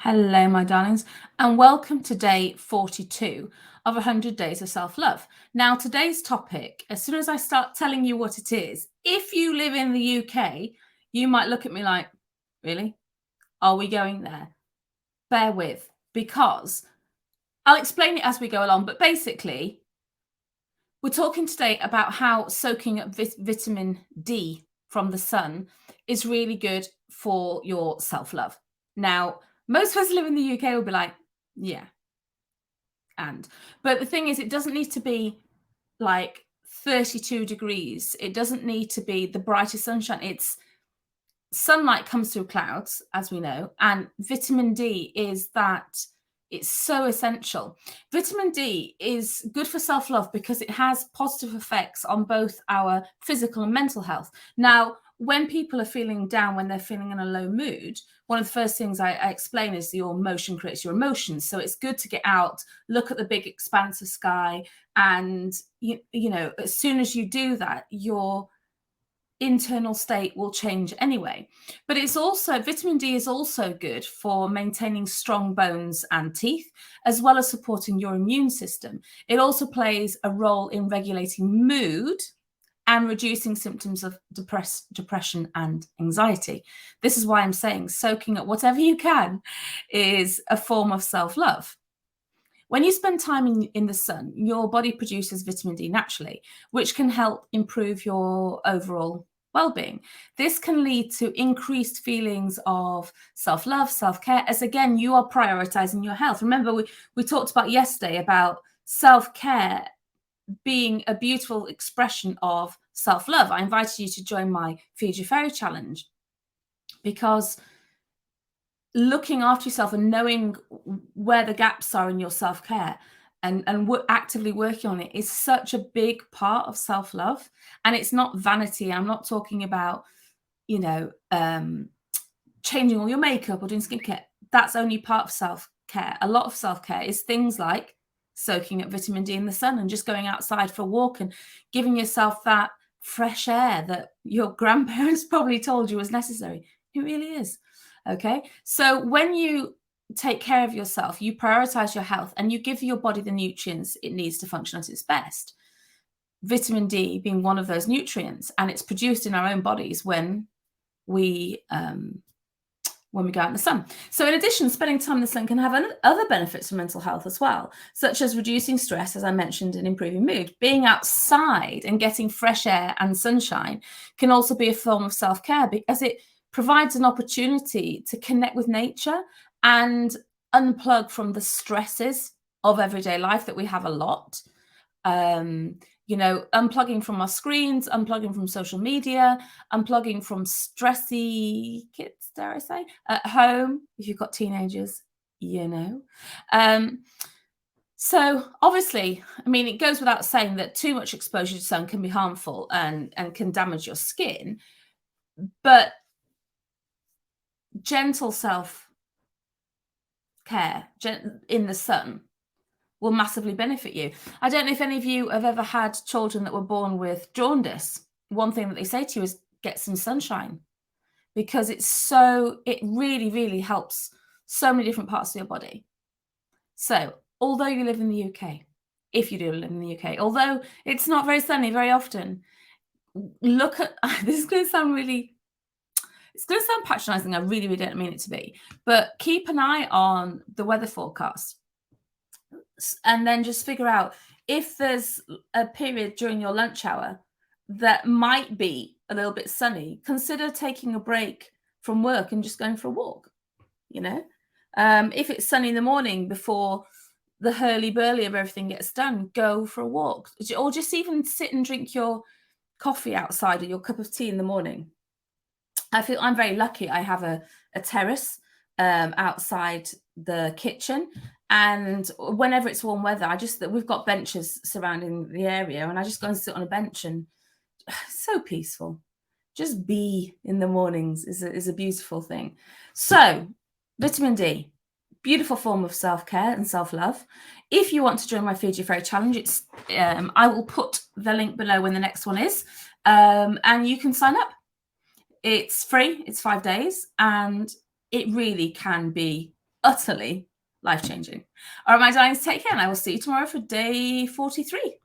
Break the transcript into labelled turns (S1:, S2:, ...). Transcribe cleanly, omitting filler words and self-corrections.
S1: Hello, my darlings, and welcome to day 42 of 100 Days of Self-Love. Now, today's topic, as soon as I start telling you what it is, if you live in the UK, you might look at me like, really? Are we going there? Bear with, because I'll explain it as we go along, but basically, we're talking today about how soaking up vitamin D from the sun is really good for your self-love. Now, most of us live in the UK will be like, yeah, but the thing is, it doesn't need to be like 32 degrees. It doesn't need to be the brightest sunshine. It's sunlight comes through clouds, as we know, and vitamin D is that it's so essential. Vitamin D is good for self-love because it has positive effects on both our physical and mental health. Now, when people are feeling down, when they're feeling in a low mood, one of the first things I explain is your motion creates your emotions. So it's good to get out, look at the big expanse of sky, and you know, as soon as you do that, your internal state will change anyway. But it's also, vitamin D is also good for maintaining strong bones and teeth, as well as supporting your immune system. It also plays a role in regulating mood and reducing symptoms of depression and anxiety. This is why I'm saying soaking up whatever you can is a form of self-love. When you spend time in the sun, your body produces vitamin D naturally, which can help improve your overall well-being. This can lead to increased feelings of self-love, self-care, as again, you are prioritizing your health. Remember, we talked about yesterday about self-care being a beautiful expression of self-love. I invited you to join my Feed Your Fairy challenge because looking after yourself and knowing where the gaps are in your self-care and actively working on it is such a big part of self-love. And it's not vanity. I'm not talking about, you know, changing all your makeup or doing skincare. That's only part of self-care. A lot of self-care is things like soaking up vitamin D in the sun and just going outside for a walk and giving yourself that fresh air that your grandparents probably told you was necessary. It really is. Okay. So when you take care of yourself, you prioritize your health and you give your body the nutrients it needs to function at its best. Vitamin D being one of those nutrients, and it's produced in our own bodies when we go out in the sun. So in addition, spending time in the sun can have other benefits for mental health as well, such as reducing stress, as I mentioned, and improving mood. Being outside and getting fresh air and sunshine can also be a form of self-care because it provides an opportunity to connect with nature and unplug from the stresses of everyday life that we have a lot. You know, unplugging from our screens, unplugging from social media, unplugging from stressy kids, dare I say, at home, if you've got teenagers, you know. So obviously, I mean, it goes without saying that too much exposure to sun can be harmful and can damage your skin, but gentle self-care in the sun will massively benefit you. I don't know if any of you have ever had children that were born with jaundice. One thing that they say to you is get some sunshine because it really, really helps so many different parts of your body. So although you live in the UK, if you do live in the UK, although it's not very sunny very often, look at, this is going to sound really, it's going to sound patronizing. I really, really don't mean it to be, but keep an eye on the weather forecast. And then just figure out if there's a period during your lunch hour that might be a little bit sunny, consider taking a break from work and just going for a walk, you know. If it's sunny in the morning before the hurly-burly of everything gets done, go for a walk. Or just even sit and drink your coffee outside or your cup of tea in the morning. I feel I'm very lucky. I have a terrace outside the kitchen, and whenever it's warm weather, we've got benches surrounding the area, and I just go and sit on a bench, and so peaceful. Just be in the mornings is a beautiful thing. So vitamin D, beautiful form of self-care and self-love. If you want to join my Feed Your Fairy challenge, it's I will put the link below when the next one is, and you can sign up. It's free. It's 5 days, and it really can be utterly life-changing. All right, my darlings, take care, and I will see you tomorrow for day 43.